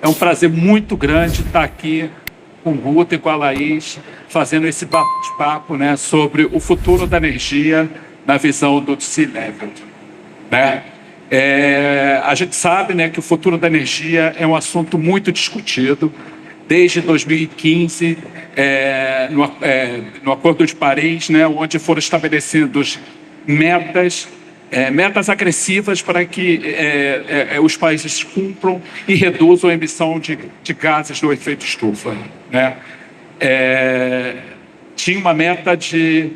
É um prazer muito grande estar aqui com o Guto e com a Laís, fazendo esse bate-papo, né, sobre o futuro da energia na visão do C-Level, né? A gente sabe, né, que o futuro da energia é um assunto muito discutido desde 2015, no Acordo de Paris, né, onde foram estabelecidas metas agressivas para que os países cumpram e reduzam a emissão de gases do efeito estufa, né? Tinha uma meta de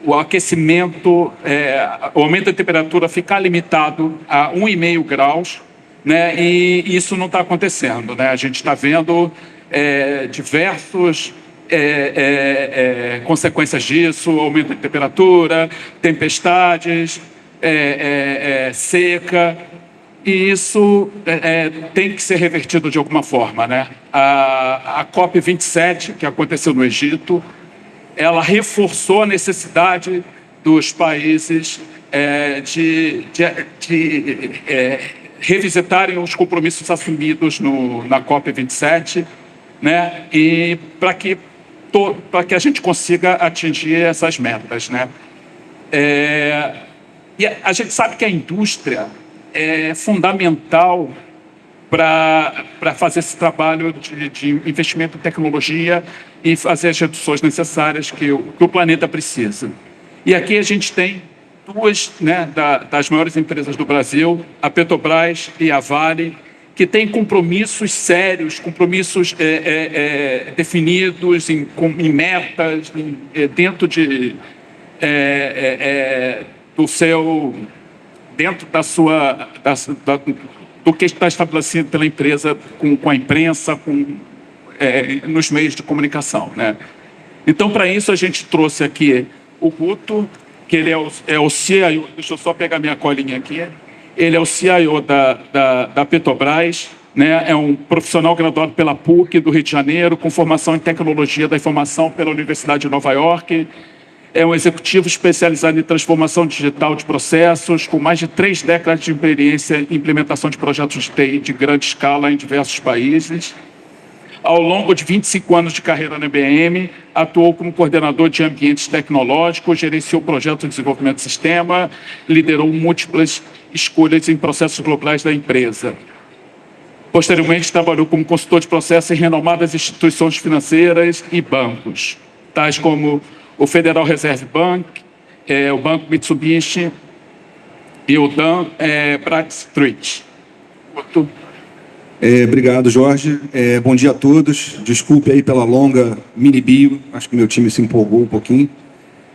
o aquecimento, o aumento da temperatura ficar limitado a 1,5 graus, né? E isso não está acontecendo, né? A gente está vendo diversos consequências disso: aumento de temperatura, tempestades, seca, e isso tem que ser revertido de alguma forma, né? A COP27, que aconteceu no Egito, ela reforçou a necessidade dos países de revisitarem os compromissos assumidos na COP27, né? E para que a gente consiga atingir essas metas, né? E a gente sabe que a indústria é fundamental para fazer esse trabalho de investimento em tecnologia e fazer as reduções necessárias que o planeta precisa. E aqui a gente tem duas, né, das maiores empresas do Brasil, a Petrobras e a Vale, que têm compromissos sérios, compromissos definidos em metas, dentro do que está estabelecido pela empresa com a imprensa, nos meios de comunicação, né? Então, para isso, a gente trouxe aqui o Guto, que ele é o CIO, deixa eu só pegar minha colinha aqui, ele é o CIO da Petrobras, né? É um profissional graduado pela PUC do Rio de Janeiro, com formação em tecnologia da informação pela Universidade de Nova York. É um executivo especializado em transformação digital de processos, com mais de 3 décadas de experiência em implementação de projetos de TI de grande escala em diversos países. Ao longo de 25 anos de carreira na IBM, atuou como coordenador de ambientes tecnológicos, gerenciou projetos de desenvolvimento de sistema, liderou múltiplas escolhas em processos globais da empresa. Posteriormente, trabalhou como consultor de processos em renomadas instituições financeiras e bancos, tais como o Federal Reserve Bank, o Banco Mitsubishi e o Dan Bradstreet. Obrigado, Jorge. Bom dia a todos. Desculpe aí pela longa mini-bio, acho que meu time se empolgou um pouquinho.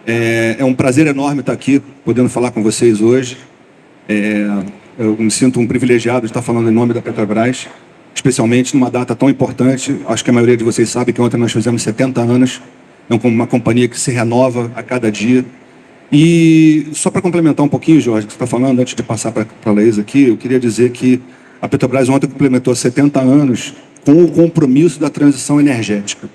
É um prazer enorme estar aqui, podendo falar com vocês hoje. Eu me sinto um privilegiado de estar falando em nome da Petrobras, especialmente numa data tão importante. Acho que a maioria de vocês sabe que ontem nós fizemos 70 anos. É uma companhia que se renova a cada dia. E só para complementar um pouquinho, Jorge, que você está falando, antes de passar para a Laís aqui, eu queria dizer que a Petrobras ontem complementou 70 anos com o compromisso da transição energética.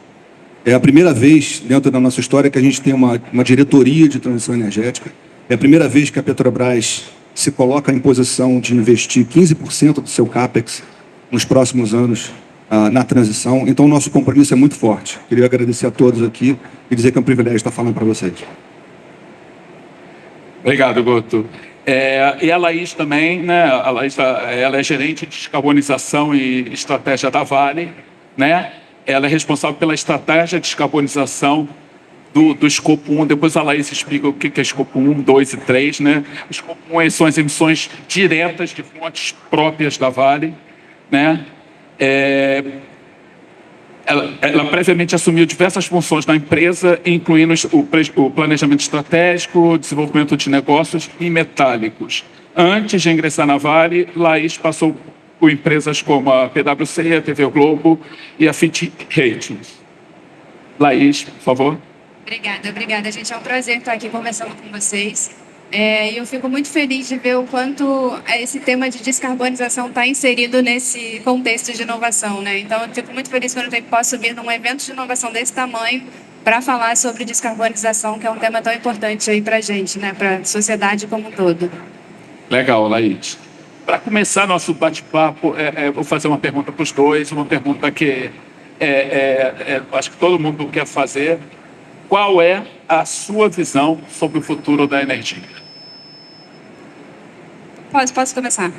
É a primeira vez dentro da nossa história que a gente tem uma diretoria de transição energética. É a primeira vez que a Petrobras se coloca em posição de investir 15% do seu CAPEX nos próximos anos na transição. Então, o nosso compromisso é muito forte. Queria agradecer a todos aqui e dizer que é um privilégio estar falando para vocês. Obrigado, Guto. E a Laís também, né? A Laís, ela é gerente de descarbonização e estratégia da Vale, né? Ela é responsável pela estratégia de descarbonização do escopo 1. Depois a Laís explica o que é escopo 1, 2 e 3, né? O escopo 1 são as emissões diretas de fontes próprias da Vale, né? Ela previamente assumiu diversas funções na empresa, incluindo o planejamento estratégico, o desenvolvimento de negócios e metálicos. Antes de ingressar na Vale, Laís passou por empresas como a PwC, a TV Globo e a Fitch Ratings. Laís, por favor. Obrigada, gente. É um prazer estar aqui conversando com vocês. E eu fico muito feliz de ver o quanto esse tema de descarbonização está inserido nesse contexto de inovação, né? Então, eu fico muito feliz quando eu posso vir num evento de inovação desse tamanho para falar sobre descarbonização, que é um tema tão importante aí para a gente, né? Para a sociedade como um todo. Legal, Laís. Para começar nosso bate-papo, vou fazer uma pergunta para os dois, uma pergunta que acho que todo mundo quer fazer. Qual é a sua visão sobre o futuro da energia? Posso começar?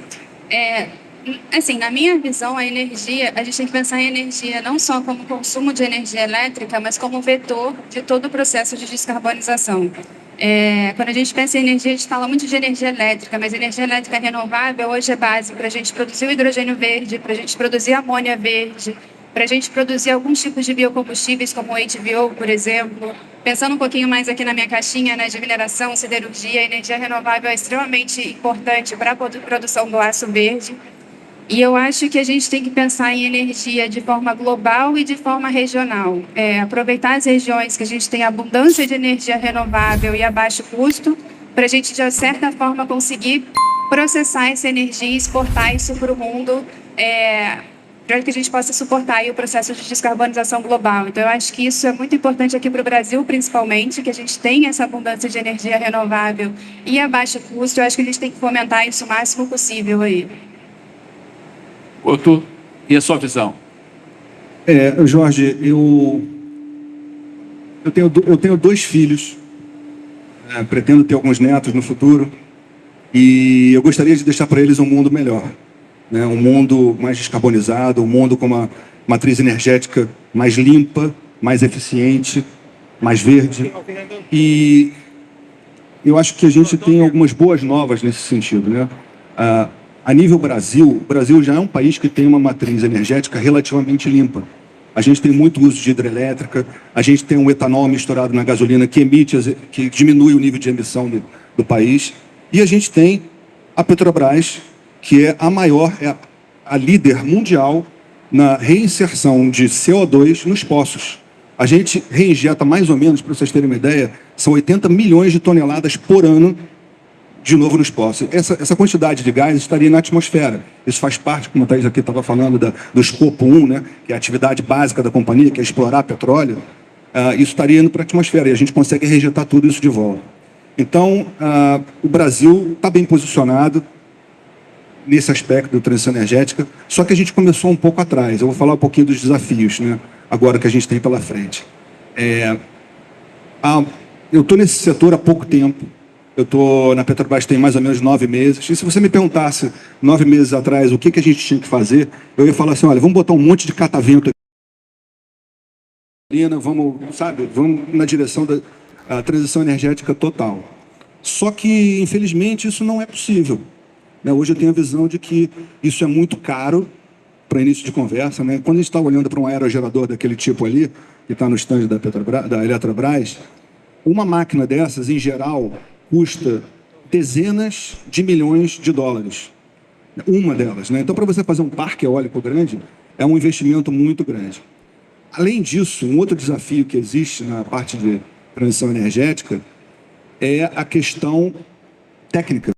Assim, na minha visão, a energia, a gente tem que pensar em energia não só como consumo de energia elétrica, mas como vetor de todo o processo de descarbonização. Quando a gente pensa em energia, a gente fala muito de energia elétrica, mas energia elétrica renovável hoje é base para a gente produzir o hidrogênio verde, para a gente produzir a amônia verde, para a gente produzir alguns tipos de biocombustíveis, como o HVO, por exemplo. Pensando um pouquinho mais aqui na minha caixinha, né, de mineração, siderurgia, a energia renovável é extremamente importante para a produção do aço verde. E eu acho que a gente tem que pensar em energia de forma global e de forma regional. Aproveitar as regiões que a gente tem abundância de energia renovável e a baixo custo, para a gente, de certa forma, conseguir processar essa energia e exportar isso para o mundo, para que a gente possa suportar aí o processo de descarbonização global. Então, eu acho que isso é muito importante aqui para o Brasil, principalmente, que a gente tenha essa abundância de energia renovável e a baixo custo. Eu acho que a gente tem que fomentar isso o máximo possível aí. Couto, e a sua visão? Jorge, eu tenho 2 filhos, pretendo ter alguns netos no futuro, e eu gostaria de deixar para eles um mundo melhor, né? Um mundo mais descarbonizado, um mundo com uma matriz energética mais limpa, mais eficiente, mais verde. E eu acho que a gente tem algumas boas novas nesse sentido, né? A nível Brasil, o Brasil já é um país que tem uma matriz energética relativamente limpa. A gente tem muito uso de hidrelétrica, a gente tem um etanol misturado na gasolina que diminui o nível de emissão do país. E a gente tem a Petrobras, que é a líder mundial na reinserção de CO2 nos poços. A gente reinjeta mais ou menos, para vocês terem uma ideia, são 80 milhões de toneladas por ano de novo nos poços. Essa quantidade de gás estaria na atmosfera. Isso faz parte, como a Thaís aqui estava falando, do escopo 1, né, que é a atividade básica da companhia, que é explorar petróleo. Isso estaria indo para a atmosfera e a gente consegue rejeitar tudo isso de volta. Então, o Brasil está bem posicionado nesse aspecto da transição energética, só que a gente começou um pouco atrás. Eu vou falar um pouquinho dos desafios, né, agora que a gente tem pela frente. Eu estou nesse setor há pouco tempo. Eu estou na Petrobras tem mais ou menos 9 meses. E se você me perguntasse 9 meses atrás o que a gente tinha que fazer, eu ia falar assim, olha, vamos botar um monte de catavento aqui, vamos na direção da transição energética total. Só que, infelizmente, isso não é possível. Hoje eu tenho a visão de que isso é muito caro para início de conversa. Né? Quando a gente está olhando para um aerogerador daquele tipo ali, que está no stand da Eletrobras, uma máquina dessas, em geral, custa dezenas de milhões de dólares. Uma delas, né? Então, para você fazer um parque eólico grande, é um investimento muito grande. Além disso, um outro desafio que existe na parte de transição energética é a questão técnica.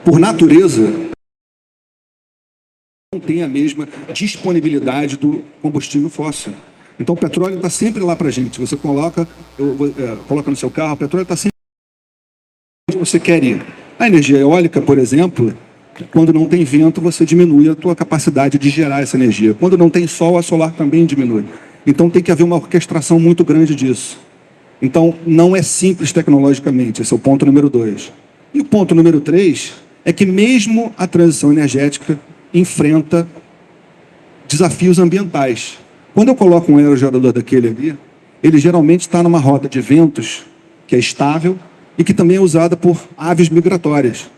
Por natureza, não tem a mesma disponibilidade do combustível fóssil. Então, o petróleo está sempre lá para a gente. Você coloca no seu carro, o petróleo está sempre onde você quer ir. A energia eólica, por exemplo, quando não tem vento, você diminui a tua capacidade de gerar essa energia. Quando não tem sol, a solar também diminui. Então, tem que haver uma orquestração muito grande disso. Então, não é simples tecnologicamente. Esse é o ponto número 2. E o ponto número 3 é que mesmo a transição energética enfrenta desafios ambientais. Quando eu coloco um aerogerador daquele ali, ele geralmente está numa rota de ventos que é estável e que também é usada por aves migratórias.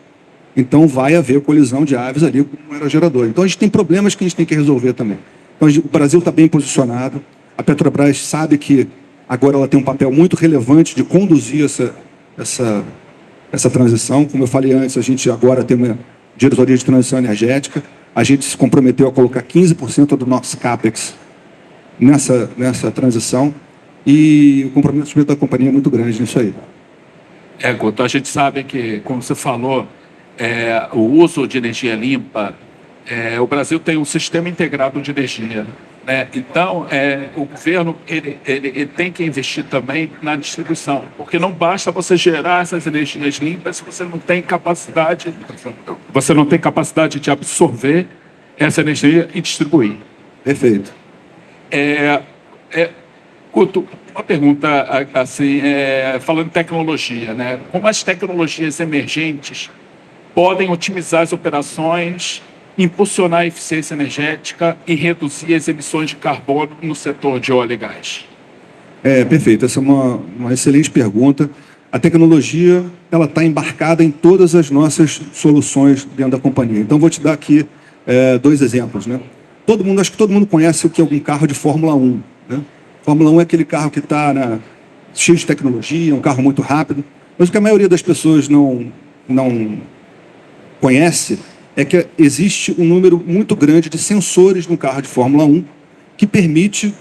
Então, vai haver colisão de aves ali com o aerogerador. Então, a gente tem problemas que a gente tem que resolver também. Então, o Brasil está bem posicionado. A Petrobras sabe que agora ela tem um papel muito relevante de conduzir essa transição. Como eu falei antes, a gente agora tem uma diretoria de transição energética. A gente se comprometeu a colocar 15% do nosso CAPEX nessa transição, e o comprometimento da companhia é muito grande nisso aí. Couto, a gente sabe que, como você falou, o uso de energia limpa, o Brasil tem um sistema integrado de energia. né? Então, o governo ele tem que investir também na distribuição, porque não basta você gerar essas energias limpas se você não tem capacidade de absorver essa energia e distribuir. Perfeito. Couto, uma pergunta assim, falando em tecnologia, né? Como as tecnologias emergentes podem otimizar as operações, impulsionar a eficiência energética e reduzir as emissões de carbono no setor de óleo e gás? Perfeito. Essa é uma excelente pergunta. A tecnologia ela está embarcada em todas as nossas soluções dentro da companhia. Então, vou te dar aqui 2 exemplos, né? Acho que todo mundo conhece o que é um carro de Fórmula 1, né? Fórmula 1 é aquele carro que está cheio de tecnologia, um carro muito rápido. Mas o que a maioria das pessoas não conhece é que existe um número muito grande de sensores no carro de Fórmula 1 que permite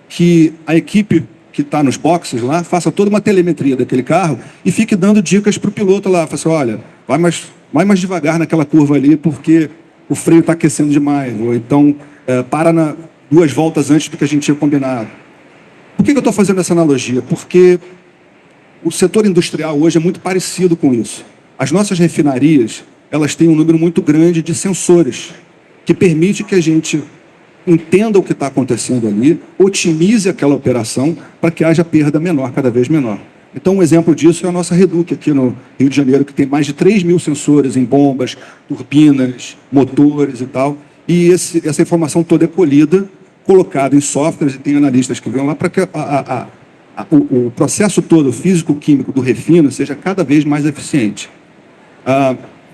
que a equipe que está nos boxes lá faça toda uma telemetria daquele carro e fique dando dicas para o piloto lá. Fala assim, olha, vai mais devagar naquela curva ali porque o freio está aquecendo demais. Ou então, para 2 voltas antes do que a gente tinha combinado. Por que eu estou fazendo essa analogia? Porque o setor industrial hoje é muito parecido com isso. As nossas refinarias, elas têm um número muito grande de sensores que permite que a gente entenda o que está acontecendo ali, otimize aquela operação para que haja perda menor, cada vez menor. Então, um exemplo disso é a nossa Reduc aqui no Rio de Janeiro, que tem mais de 3.000 sensores em bombas, turbinas, motores e tal. E essa informação toda é colhida, colocada em softwares, e tem analistas que vão lá para que o processo todo físico-químico do refino seja cada vez mais eficiente.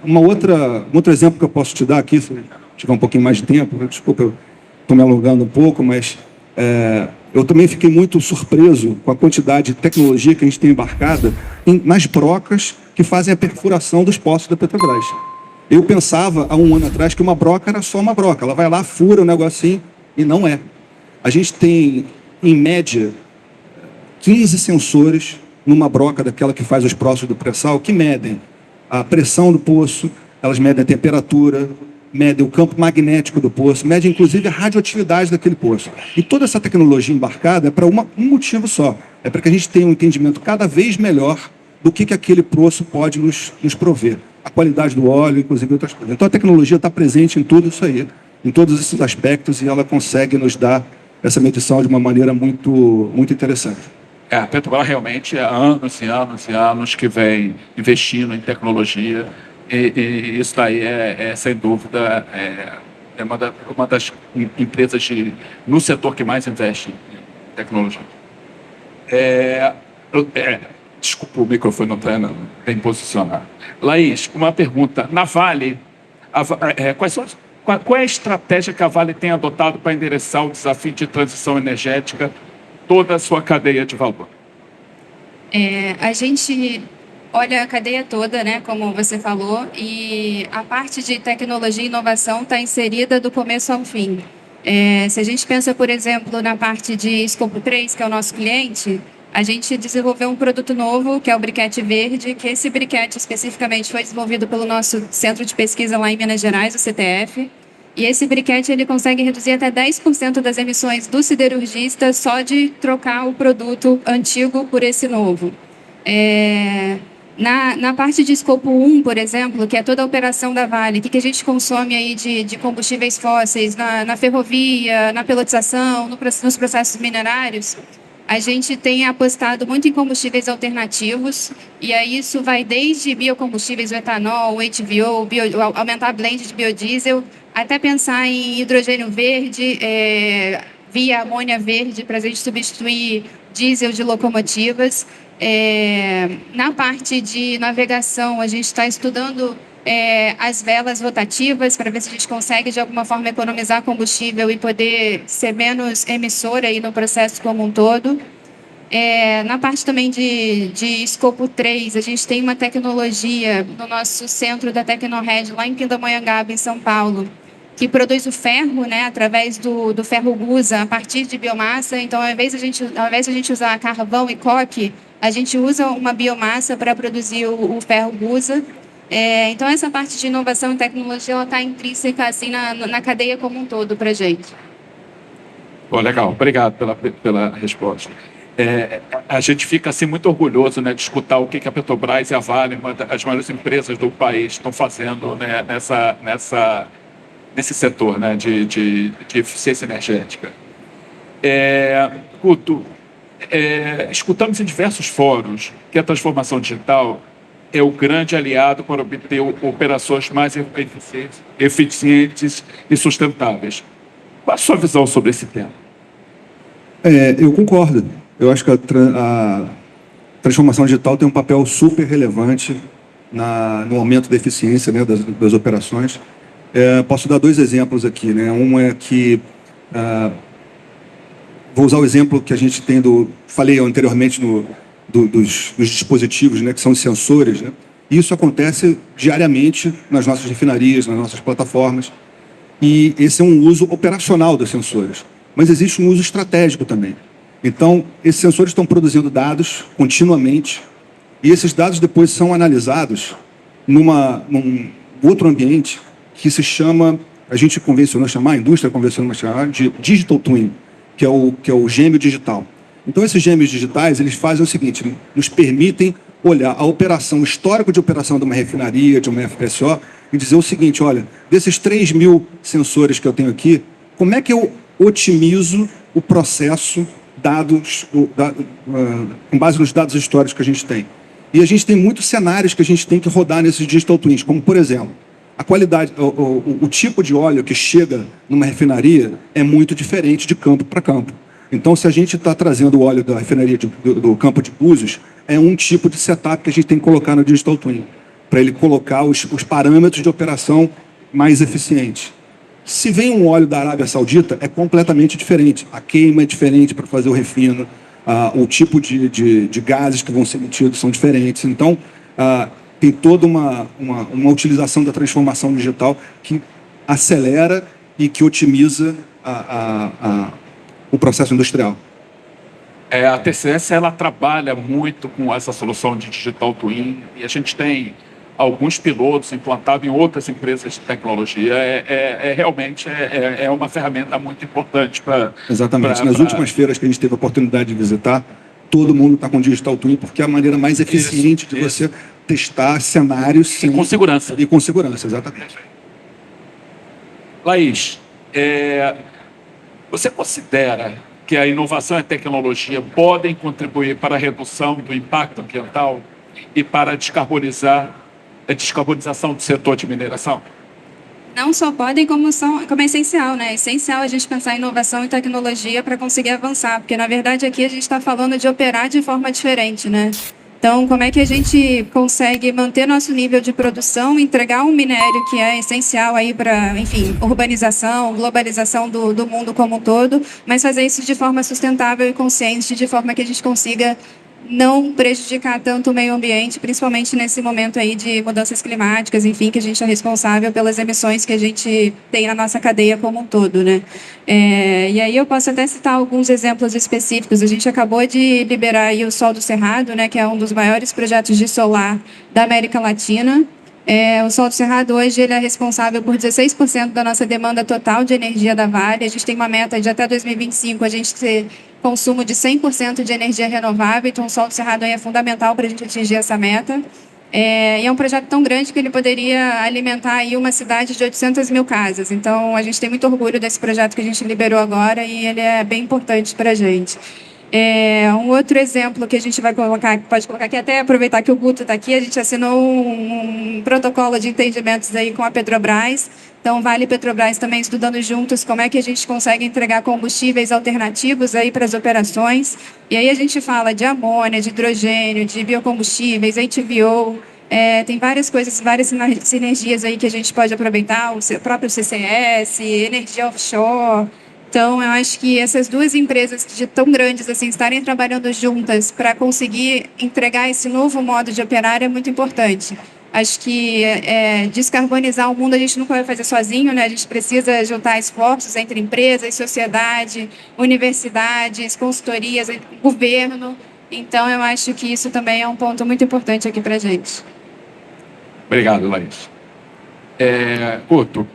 Um outro exemplo que eu posso te dar aqui, se tiver um pouquinho mais de tempo, desculpa, eu estou me alongando um pouco, mas eu também fiquei muito surpreso com a quantidade de tecnologia que a gente tem embarcada nas brocas que fazem a perfuração dos poços da Petrobras. Eu pensava, há um ano atrás, que uma broca era só uma broca. Ela vai lá, fura o negocinho, e não é. A gente tem, em média, 15 sensores numa broca daquela que faz os poços do pré-sal, que medem a pressão do poço, elas medem a temperatura, medem o campo magnético do poço, medem inclusive a radioatividade daquele poço. E toda essa tecnologia embarcada é para um motivo só. É para que a gente tenha um entendimento cada vez melhor do que aquele poço pode nos prover. A qualidade do óleo, inclusive outras coisas. Então a tecnologia está presente em tudo isso aí, em todos esses aspectos, e ela consegue nos dar essa medição de uma maneira muito, muito interessante. A Petrobras realmente há anos e anos e anos que vem investindo em tecnologia, e isso daí sem dúvida, uma das empresas no setor que mais investe em tecnologia. Desculpa, o microfone não está bem posicionado. Laís, uma pergunta. Na Vale, qual é a estratégia que a Vale tem adotado para endereçar o desafio de transição energética, toda a sua cadeia de valor? A gente olha a cadeia toda, né, como você falou, e a parte de tecnologia e inovação está inserida do começo ao fim. Se a gente pensa, por exemplo, na parte de escopo 3, que é o nosso cliente, a gente desenvolveu um produto novo, que é o briquete verde, que esse briquete especificamente foi desenvolvido pelo nosso centro de pesquisa lá em Minas Gerais, o CTF. E esse briquete ele consegue reduzir até 10% das emissões do siderurgista só de trocar o produto antigo por esse novo. Na parte de escopo 1, por exemplo, que é toda a operação da Vale, o que a gente consome aí de combustíveis fósseis na ferrovia, na pelotização, nos processos minerários, a gente tem apostado muito em combustíveis alternativos, e aí isso vai desde biocombustíveis, o etanol, o HVO, aumentar a blend de biodiesel, até pensar em hidrogênio verde, via amônia verde, para a gente substituir diesel de locomotivas. Na parte de navegação, a gente está estudando as velas rotativas para ver se a gente consegue, de alguma forma, economizar combustível e poder ser menos emissora aí no processo como um todo. Na parte também de escopo 3, a gente tem uma tecnologia no nosso centro da Tecnored, lá em Pindamonhangaba, em São Paulo, que produz o ferro, né, através do ferro gusa, a partir de biomassa. Então, ao invés de a gente usar carvão e coque, a gente usa uma biomassa para produzir o ferro gusa. Então, essa parte de inovação e tecnologia está intrínseca assim, na cadeia como um todo para a gente. Pô, legal, obrigado pela resposta. A gente fica assim, muito orgulhoso, né, de escutar o que a Petrobras e a Vale, uma das maiores empresas do país, estão fazendo, né, nesse setor, né, de eficiência energética. Guto, escutamos em diversos fóruns que a transformação digital é o grande aliado para obter operações mais eficientes e sustentáveis. Qual a sua visão sobre esse tema? Eu concordo. Eu acho que a transformação digital tem um papel super relevante no aumento da eficiência, né, das operações. Posso dar 2 exemplos aqui, né? Um é que vou usar o exemplo que a gente tem falei anteriormente dos dispositivos, né, que são os sensores, né? Isso acontece diariamente nas nossas refinarias, nas nossas plataformas. E esse é um uso operacional dos sensores. Mas existe um uso estratégico também. Então, esses sensores estão produzindo dados continuamente e esses dados depois são analisados num outro ambiente que se chama, a indústria convencionou chamar de Digital Twin, que é o gêmeo digital. Então, esses gêmeos digitais, eles fazem o seguinte, nos permitem olhar a operação, o histórico de operação de uma refinaria, de uma FPSO, e dizer o seguinte, olha, desses 3.000 sensores que eu tenho aqui, como é que eu otimizo o processo com base nos dados históricos que a gente tem? E a gente tem muitos cenários que a gente tem que rodar nesses Digital Twins, como, por exemplo, a qualidade, o tipo de óleo que chega numa refinaria é muito diferente de campo para campo. Então, se a gente está trazendo o óleo da refinaria do campo de Búzios, é um tipo de setup que a gente tem que colocar no Digital Twin, para ele colocar os parâmetros de operação mais eficientes. Se vem um óleo da Arábia Saudita, é completamente diferente. A queima é diferente para fazer o refino, o tipo de gases que vão ser emitidos são diferentes. Então, tem toda uma utilização da transformação digital que acelera e que otimiza o processo industrial. A TCS ela trabalha muito com essa solução de Digital Twin e a gente tem alguns pilotos implantados em outras empresas de tecnologia. Realmente uma ferramenta muito importante para... Exatamente. Nas últimas feiras que a gente teve a oportunidade de visitar, todo mundo está com Digital Twin porque é a maneira mais eficiente de você testar cenários... E com segurança. E com segurança, exatamente. Laís, você considera que a inovação e a tecnologia podem contribuir para a redução do impacto ambiental e para a descarbonização do setor de mineração? Não só podem, como é essencial, né? É essencial a gente pensar em inovação e tecnologia para conseguir avançar, porque, na verdade, aqui a gente está falando de operar de forma diferente, né? Então, como é que a gente consegue manter nosso nível de produção, entregar um minério que é essencial aí para, enfim, urbanização, globalização do mundo como um todo, mas fazer isso de forma sustentável e consciente, de forma que a gente consiga não prejudicar tanto o meio ambiente, principalmente nesse momento aí de mudanças climáticas, enfim, que a gente é responsável pelas emissões que a gente tem na nossa cadeia como um todo, né? E aí eu posso até citar alguns exemplos específicos. A gente acabou de liberar aí o Sol do Cerrado, né, que é um dos maiores projetos de solar da América Latina. O Sol do Cerrado hoje ele é responsável por 16% da nossa demanda total de energia da Vale. A gente tem uma meta de até 2025 a gente ter consumo de 100% de energia renovável, então o Sol do Cerrado é fundamental para a gente atingir essa meta. E é um projeto tão grande que ele poderia alimentar aí uma cidade de 800 mil casas. Então, a gente tem muito orgulho desse projeto que a gente liberou agora e ele é bem importante para a gente. Um outro exemplo que a gente vai colocar, pode colocar aqui, até aproveitar que o Guto está aqui, a gente assinou um protocolo de entendimentos aí com a Petrobras. Então, Vale e Petrobras também estudando juntos como é que a gente consegue entregar combustíveis alternativos aí para as operações. E aí a gente fala de amônia, de hidrogênio, de biocombustíveis, HVO, tem várias coisas, várias sinergias aí que a gente pode aproveitar, o próprio CCS, energia offshore. Então, eu acho que essas duas empresas tão grandes assim estarem trabalhando juntas para conseguir entregar esse novo modo de operar é muito importante. Acho que descarbonizar o mundo a gente nunca vai fazer sozinho, né? A gente precisa juntar esforços entre empresas, sociedade, universidades, consultorias, governo. Então, eu acho que isso também é um ponto muito importante aqui para a gente. Obrigado, Laís. Guto,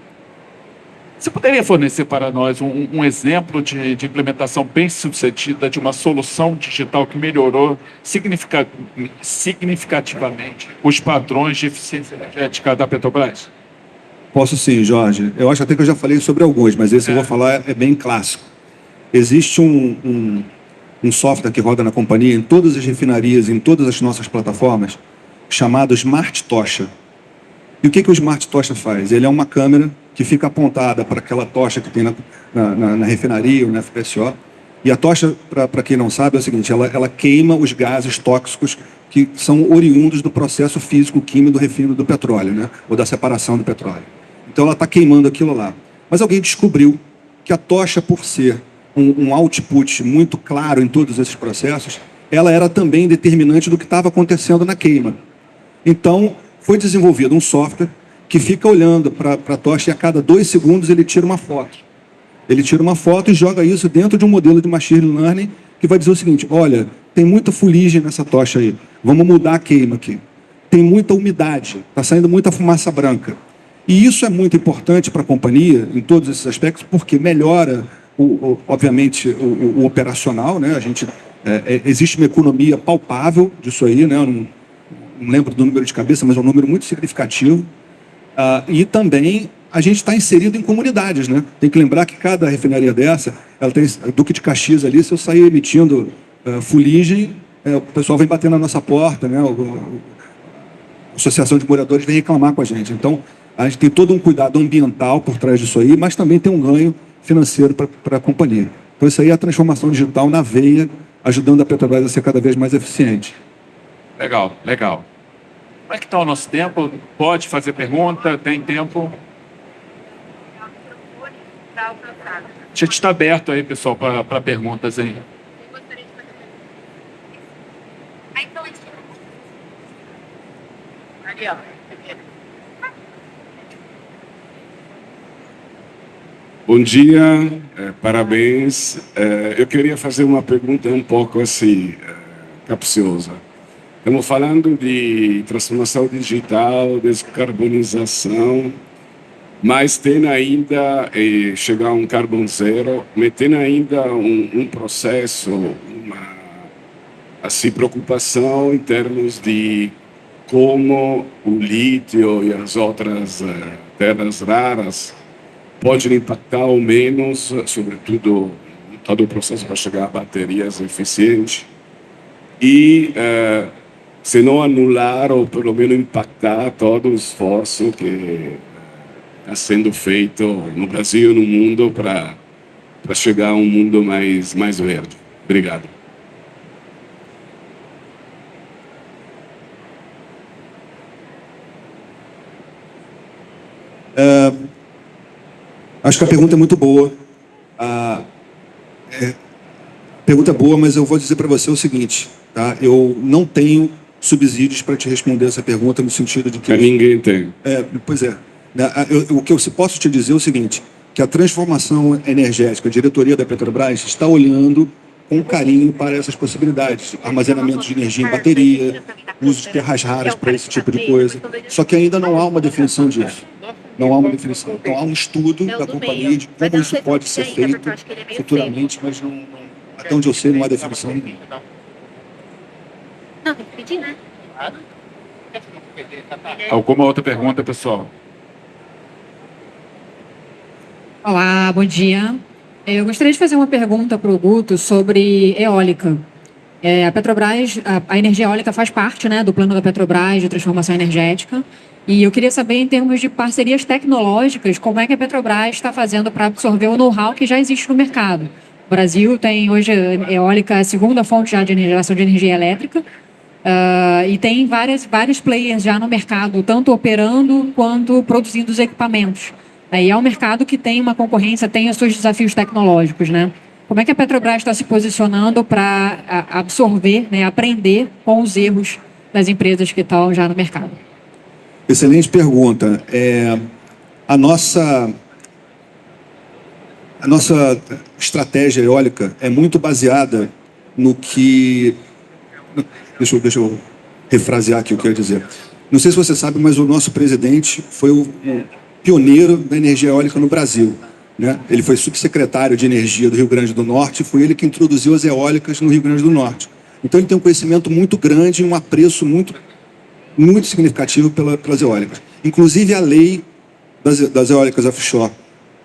Você poderia fornecer para nós um exemplo de implementação bem-sucedida de uma solução digital que melhorou significativamente os padrões de eficiência energética da Petrobras? Posso sim, Jorge. Eu acho até que eu já falei sobre alguns, mas esse eu vou falar é bem clássico. Existe um software que roda na companhia, em todas as refinarias, em todas as nossas plataformas, chamado Smart Tocha. E o que o Smart Tocha faz? Ele é uma câmera que fica apontada para aquela tocha que tem na refinaria ou na FPSO. E a tocha, para quem não sabe, é o seguinte, ela queima os gases tóxicos que são oriundos do processo físico-químico do refino do petróleo, né? Ou da separação do petróleo. Então ela está queimando aquilo lá. Mas alguém descobriu que a tocha, por ser um output muito claro em todos esses processos, ela era também determinante do que estava acontecendo na queima. Então, foi desenvolvido um software que fica olhando para a tocha e a cada 2 segundos ele tira uma foto. Ele tira uma foto e joga isso dentro de um modelo de machine learning que vai dizer o seguinte, olha, tem muita fuligem nessa tocha aí, vamos mudar a queima aqui. Tem muita umidade, está saindo muita fumaça branca. E isso é muito importante para a companhia, em todos esses aspectos, porque melhora, obviamente, o operacional, né? Existe uma economia palpável disso aí, né? Eu não lembro do número de cabeça, mas é um número muito significativo. E também a gente está inserido em comunidades, né? Tem que lembrar que cada refinaria dessa, ela tem Duque de Caxias ali, se eu sair emitindo fuligem, o pessoal vem bater na nossa porta, né? A Associação de Moradores vem reclamar com a gente. Então, a gente tem todo um cuidado ambiental por trás disso aí, mas também tem um ganho financeiro para a companhia. Então, isso aí é a transformação digital na veia, ajudando a Petrobras a ser cada vez mais eficiente. Legal, legal. Como é que está o nosso tempo? Pode fazer pergunta? Tem tempo? A gente está aberto aí, pessoal, para perguntas aí. Ali, ó. Bom dia, parabéns. Eu queria fazer uma pergunta um pouco assim, capciosa. Estamos falando de transformação digital, descarbonização, mas tem ainda, chegar a um carbono zero, mas tem ainda um processo, uma assim, preocupação em termos de como o lítio e as outras terras raras podem impactar ao menos, sobretudo, todo o processo para chegar a baterias eficientes e, se não anular ou pelo menos impactar todo o esforço que está sendo feito no Brasil e no mundo para chegar a um mundo mais verde. Obrigado. Acho que a pergunta é muito boa. A pergunta é boa, mas eu vou dizer para você o seguinte, tá? Eu não tenho subsídios para te responder essa pergunta no sentido de que... Ninguém tem. Pois é. O que eu posso te dizer é o seguinte, que a transformação energética, a diretoria da Petrobras está olhando com carinho para essas possibilidades. Armazenamento de energia em bateria, uso de terras raras para esse tipo de coisa. Só que ainda não há uma definição disso. Não há uma definição. Então, há um estudo da companhia de como isso pode ser feito futuramente, mas até onde eu sei, não há definição nenhuma. Não, tem que pedir, né? Alguma outra pergunta, pessoal? Olá, bom dia. Eu gostaria de fazer uma pergunta para o Guto sobre eólica. A Petrobras, a energia eólica faz parte, né, do plano da Petrobras de transformação energética. E eu queria saber, em termos de parcerias tecnológicas, como é que a Petrobras está fazendo para absorver o know-how que já existe no mercado. O Brasil tem hoje eólica a segunda fonte já de geração de energia elétrica, e tem vários players já no mercado, tanto operando quanto produzindo os equipamentos. Aí é um mercado que tem uma concorrência, tem os seus desafios tecnológicos, né? Como é que a Petrobras está se posicionando para absorver, né, aprender com os erros das empresas que estão já no mercado? Excelente pergunta. A nossa estratégia eólica é muito baseada no que... Deixa eu refrasear aqui o que eu ia dizer. Não sei se você sabe, mas o nosso presidente foi o pioneiro da energia eólica no Brasil. né? Ele foi subsecretário de Energia do Rio Grande do Norte e foi ele que introduziu as eólicas no Rio Grande do Norte. Então ele tem um conhecimento muito grande e um apreço muito significativo pelas eólicas. Inclusive a lei das eólicas offshore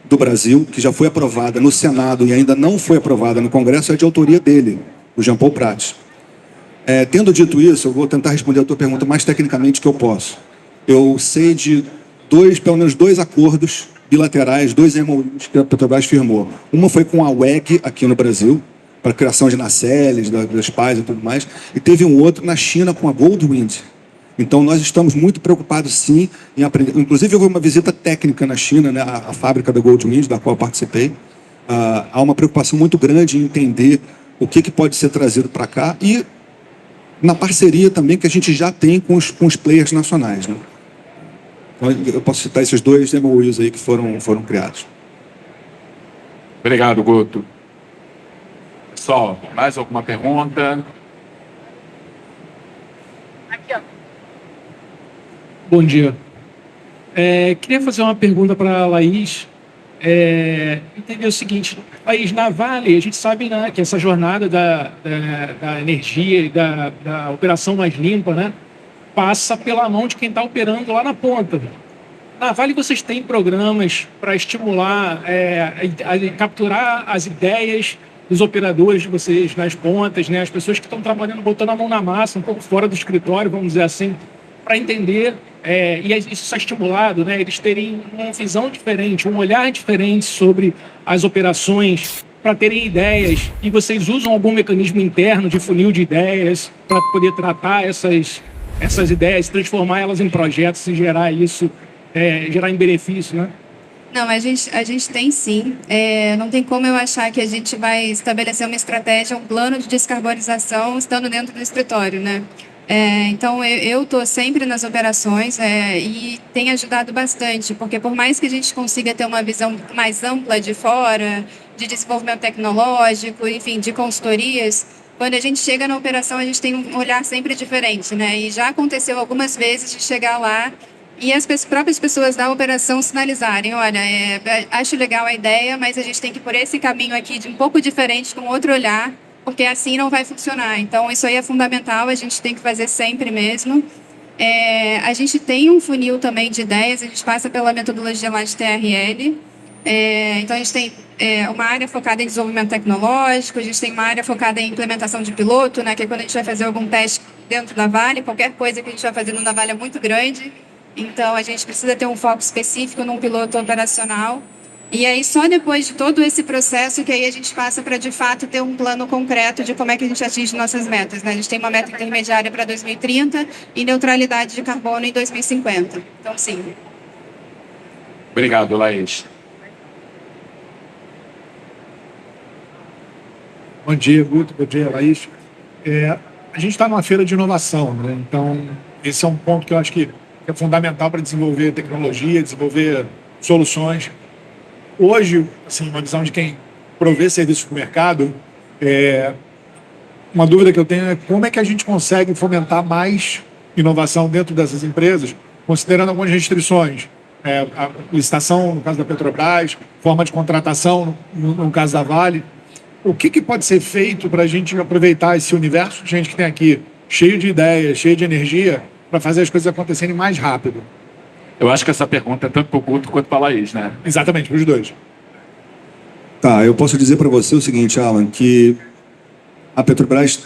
do Brasil, que já foi aprovada no Senado e ainda não foi aprovada no Congresso, é de autoria dele, o Jean Paul Prats. Tendo dito isso, eu vou tentar responder a tua pergunta mais tecnicamente que eu posso. Eu sei de pelo menos dois acordos bilaterais, 2 MOUs que a Petrobras firmou. Uma foi com a WEG, aqui no Brasil, para a criação de nacelles, das pás e tudo mais, e teve um outro na China com a Goldwind. Então, nós estamos muito preocupados, sim, em aprender. Inclusive, houve uma visita técnica na China, né, a fábrica da Goldwind, da qual eu participei. Há uma preocupação muito grande em entender o que pode ser trazido para cá e na parceria também que a gente já tem com os players nacionais, né? Então, eu posso citar esses 2 MOUs aí que foram criados. Obrigado, Guto. Pessoal, mais alguma pergunta? Bom dia. Queria fazer uma pergunta para a Laís. Entender o seguinte, Laís, na Vale, a gente sabe, né, que essa jornada da energia e da operação mais limpa, né, passa pela mão de quem está operando lá na ponta. Na Vale, vocês têm programas para estimular, a capturar as ideias dos operadores de vocês nas pontas, né, as pessoas que estão trabalhando, botando a mão na massa, um pouco fora do escritório, vamos dizer assim, para entender, e isso é estimulado, né, eles terem uma visão diferente, um olhar diferente sobre as operações, para terem ideias, e vocês usam algum mecanismo interno de funil de ideias para poder tratar essas ideias, transformar elas em projetos e gerar isso, gerar em benefício, né? Não, a gente tem sim. Não tem como eu achar que a gente vai estabelecer uma estratégia, um plano de descarbonização estando dentro do escritório, né? Então, eu estou sempre nas operações e tem ajudado bastante, porque por mais que a gente consiga ter uma visão mais ampla de fora, de desenvolvimento tecnológico, enfim, de consultorias, quando a gente chega na operação, a gente tem um olhar sempre diferente, né? E já aconteceu algumas vezes de chegar lá e as próprias pessoas da operação sinalizarem, olha, acho legal a ideia, mas a gente tem que ir por esse caminho aqui de um pouco diferente, com outro olhar, porque assim não vai funcionar. Então, isso aí é fundamental, a gente tem que fazer sempre mesmo. A gente tem um funil também de ideias, a gente passa pela metodologia lá de TRL. Então, a gente tem uma área focada em desenvolvimento tecnológico, a gente tem uma área focada em implementação de piloto, né, que é quando a gente vai fazer algum teste dentro da Vale, qualquer coisa que a gente vai fazer na Vale é muito grande. Então, a gente precisa ter um foco específico num piloto operacional. E aí, só depois de todo esse processo que aí a gente passa para, de fato, ter um plano concreto de como é que a gente atinge nossas metas, né? A gente tem uma meta intermediária para 2030 e neutralidade de carbono em 2050. Então, sim. Obrigado, Laís. Bom dia, Guto. Bom dia, Laís. A gente está numa feira de inovação, né? Então, esse é um ponto que eu acho que é fundamental para desenvolver tecnologia, desenvolver soluções. Hoje, assim, uma visão de quem provê serviços para o mercado, uma dúvida que eu tenho é como é que a gente consegue fomentar mais inovação dentro dessas empresas, considerando algumas restrições. A licitação, no caso da Petrobras, forma de contratação, no caso da Vale. O que pode ser feito para a gente aproveitar esse universo de gente que tem aqui, cheio de ideias, cheio de energia, para fazer as coisas acontecerem mais rápido? Eu acho que essa pergunta é tanto para o Guto quanto para a Laís, né? Exatamente, para os dois. Tá, eu posso dizer para você o seguinte, Alan, que a Petrobras,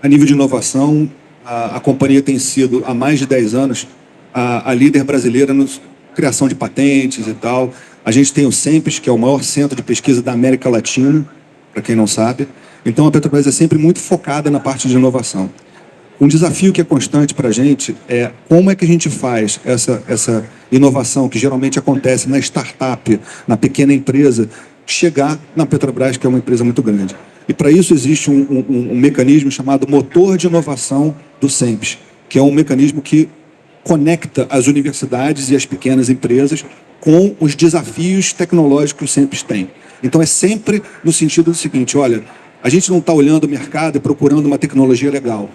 a nível de inovação, a companhia tem sido, há mais de 10 anos, a líder brasileira na criação de patentes e tal. A gente tem o CEMPES, que é o maior centro de pesquisa da América Latina, para quem não sabe. Então, a Petrobras é sempre muito focada na parte de inovação. Um desafio que é constante para a gente é como é que a gente faz essa inovação que geralmente acontece na startup, na pequena empresa, chegar na Petrobras, que é uma empresa muito grande. E para isso existe um mecanismo chamado motor de inovação do CEMPES, que é um mecanismo que conecta as universidades e as pequenas empresas com os desafios tecnológicos que o CEMPES tem. Então é sempre no sentido do seguinte, olha, a gente não está olhando o mercado e procurando uma tecnologia legal.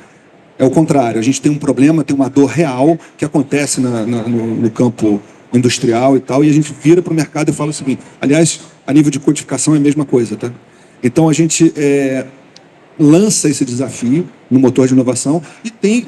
É o contrário, a gente tem um problema, tem uma dor real que acontece no campo industrial e tal, e a gente vira para o mercado e fala o seguinte, aliás, a nível de codificação é a mesma coisa, tá? Então a gente lança esse desafio no motor de inovação e tem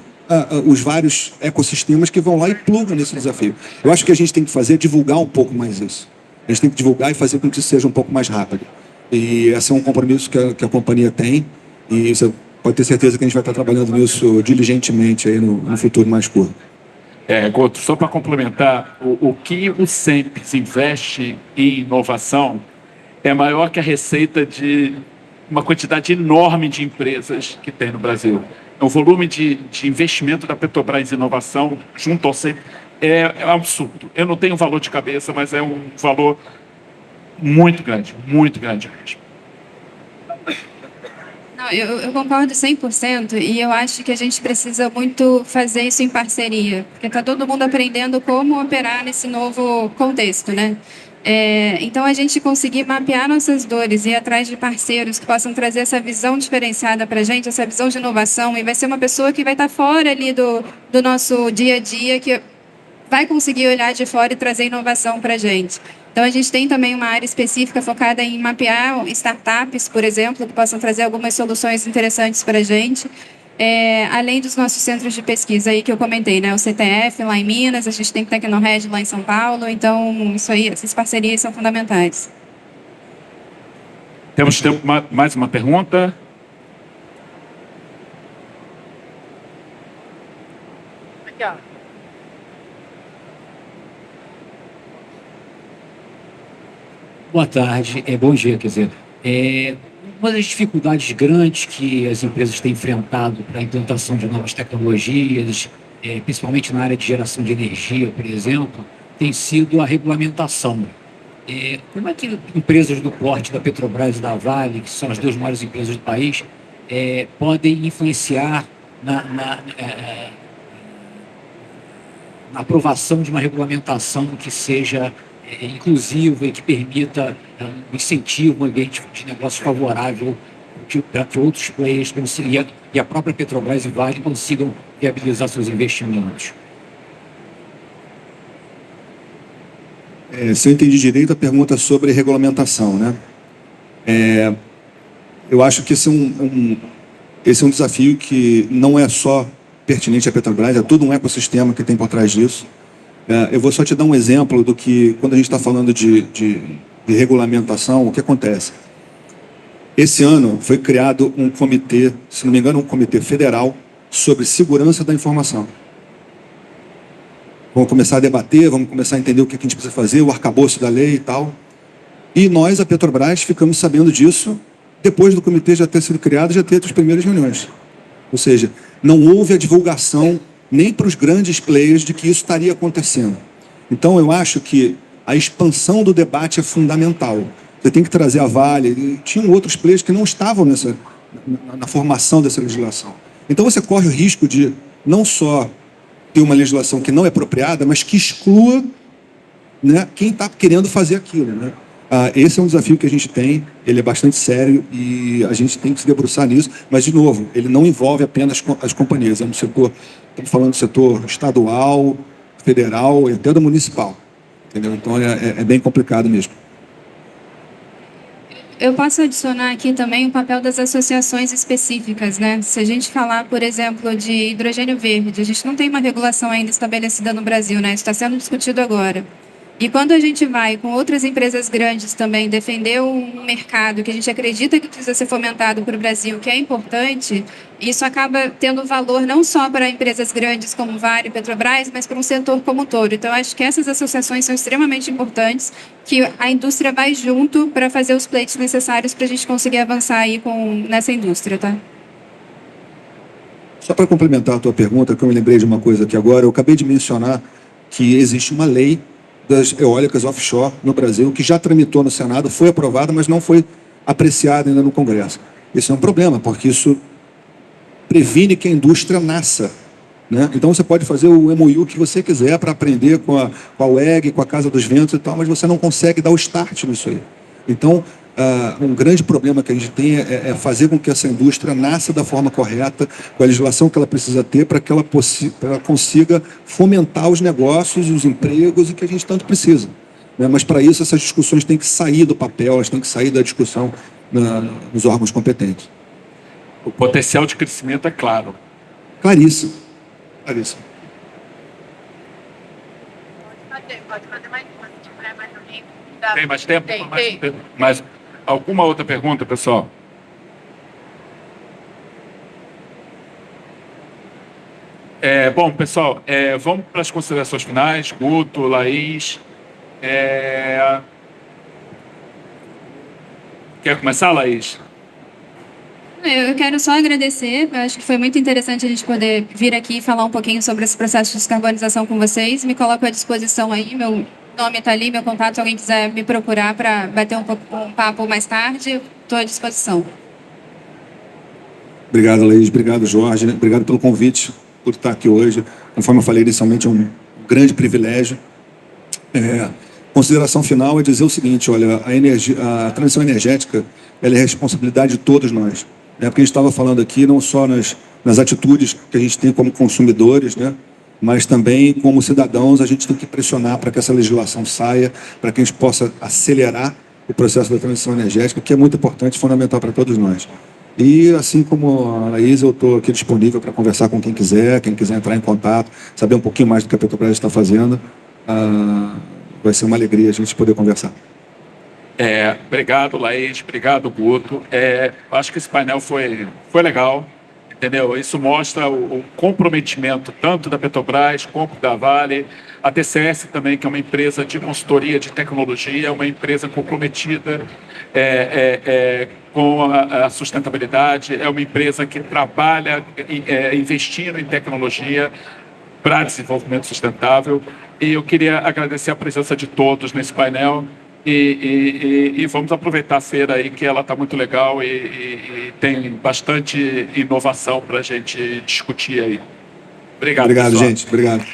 os vários ecossistemas que vão lá e plugam nesse desafio. Eu acho que a gente tem que fazer é divulgar um pouco mais isso. A gente tem que divulgar e fazer com que isso seja um pouco mais rápido. E esse é um compromisso que a companhia tem, e você pode ter certeza que a gente vai estar trabalhando nisso diligentemente aí no futuro mais curto. Goto, só para complementar, o que o CEMPES investe em inovação é maior que a receita de uma quantidade enorme de empresas que tem no Brasil. O volume de investimento da Petrobras em inovação junto ao CEMPES é absurdo. Eu não tenho valor de cabeça, mas é um valor muito grande mesmo. Não, eu concordo 100% e eu acho que a gente precisa muito fazer isso em parceria, porque está todo mundo aprendendo como operar nesse novo contexto, né? Então, a gente conseguir mapear nossas dores e ir atrás de parceiros que possam trazer essa visão diferenciada para a gente, essa visão de inovação, e vai ser uma pessoa que vai estar fora ali do nosso dia a dia, que vai conseguir olhar de fora e trazer inovação para a gente. Então, a gente tem também uma área específica focada em mapear startups, por exemplo, que possam trazer algumas soluções interessantes para a gente. Além dos nossos centros de pesquisa aí que eu comentei, né? O CTF lá em Minas, a gente tem o Tecnored lá em São Paulo, então isso aí, essas parcerias são fundamentais. Temos tempo para mais uma pergunta. Aqui, ó. Boa tarde, bom dia, quer dizer, uma das dificuldades grandes que as empresas têm enfrentado para a implantação de novas tecnologias, principalmente na área de geração de energia, por exemplo, tem sido a regulamentação. Como é que empresas do porte da Petrobras e da Vale, que são as duas maiores empresas do país, podem influenciar na aprovação de uma regulamentação que seja inclusiva e que permita um incentivo, um ambiente de negócio favorável para que outros players e a própria Petrobras e Vale consigam viabilizar seus investimentos? Se eu entendi direito, a pergunta sobre regulamentação, né? Eu acho que esse é um desafio que não é só pertinente à Petrobras, é todo um ecossistema que tem por trás disso. Eu vou só te dar um exemplo do que, quando a gente está falando de regulamentação, o que acontece. Esse ano foi criado um comitê, se não me engano, um comitê federal sobre segurança da informação. Vamos começar a debater, vamos começar a entender o que a gente precisa fazer, o arcabouço da lei e tal. E nós, a Petrobras, ficamos sabendo disso depois do comitê já ter sido criado, já ter as primeiras reuniões. Ou seja, não houve a divulgação nem para os grandes players de que isso estaria acontecendo. Então, eu acho que a expansão do debate é fundamental. Você tem que trazer a Vale, tinham outros players que não estavam na formação dessa legislação. Então, você corre o risco de não só ter uma legislação que não é apropriada, mas que exclua, né, quem está querendo fazer aquilo, né? Esse é um desafio que a gente tem, ele é bastante sério e a gente tem que se debruçar nisso, mas, de novo, ele não envolve apenas as companhias, é um setor, estamos falando do setor estadual, federal e até do municipal, entendeu? Então é bem complicado mesmo. Eu posso adicionar aqui também o papel das associações específicas, né? Se a gente falar, por exemplo, de hidrogênio verde, a gente não tem uma regulação ainda estabelecida no Brasil, né? Isso está sendo discutido agora. E quando a gente vai com outras empresas grandes também defender um mercado que a gente acredita que precisa ser fomentado para o Brasil, que é importante, isso acaba tendo valor não só para empresas grandes como Vale e Petrobras, mas para um setor como um todo. Então, acho que essas associações são extremamente importantes, que a indústria vai junto para fazer os pleitos necessários para a gente conseguir avançar aí nessa indústria, tá? Só para complementar a tua pergunta, que eu me lembrei de uma coisa aqui agora, eu acabei de mencionar que existe uma lei das eólicas offshore no Brasil, que já tramitou no Senado, foi aprovada, mas não foi apreciada ainda no Congresso. Isso é um problema, porque isso previne que a indústria nasça, né? Então você pode fazer o MOU que você quiser para aprender com a UEG, com a Casa dos Ventos e tal, mas você não consegue dar o start nisso aí. Então, um grande problema que a gente tem é fazer com que essa indústria nasça da forma correta, com a legislação que ela precisa ter para que ela consiga fomentar os negócios, os empregos e que a gente tanto precisa, né? Mas para isso essas discussões têm que sair do papel, elas têm que sair da discussão nos órgãos competentes. O potencial de crescimento é claro. Claríssimo. Claríssimo. Pode fazer mais uma, se tiver mais alguém. Tem mais tempo? Tem. Mais alguma outra pergunta, pessoal? Bom, pessoal, vamos para as considerações finais. Guto, Laís. Quer começar, Laís? Eu quero só agradecer. Eu acho que foi muito interessante a gente poder vir aqui e falar um pouquinho sobre esse processo de descarbonização com vocês. Me coloco à disposição aí. Meu nome está ali, meu contato. Se alguém quiser me procurar para bater um papo mais tarde, estou à disposição. Obrigado, Laís. Obrigado, Jorge. Obrigado pelo convite, por estar aqui hoje. Conforme eu falei inicialmente, é um grande privilégio. Consideração final é dizer o seguinte: olha, a transição energética ela é responsabilidade de todos nós. Porque a gente estava falando aqui não só nas atitudes que a gente tem como consumidores, né, mas também como cidadãos a gente tem que pressionar para que essa legislação saia, para que a gente possa acelerar o processo da transição energética, que é muito importante e fundamental para todos nós. E assim como a Laís, eu estou aqui disponível para conversar com quem quiser entrar em contato, saber um pouquinho mais do que a Petrobras está fazendo. Vai ser uma alegria a gente poder conversar. Obrigado, Laís. Obrigado, Guto. Acho que esse painel foi legal, entendeu? Isso mostra o comprometimento tanto da Petrobras como da Vale, a TCS também, que é uma empresa de consultoria de tecnologia, uma empresa comprometida com a sustentabilidade, é uma empresa que trabalha investindo em tecnologia para desenvolvimento sustentável. E eu queria agradecer a presença de todos nesse painel. E vamos aproveitar a feira aí, que ela está muito legal e tem bastante inovação para a gente discutir aí. Obrigado, Obrigado, pessoal. gente. Obrigado.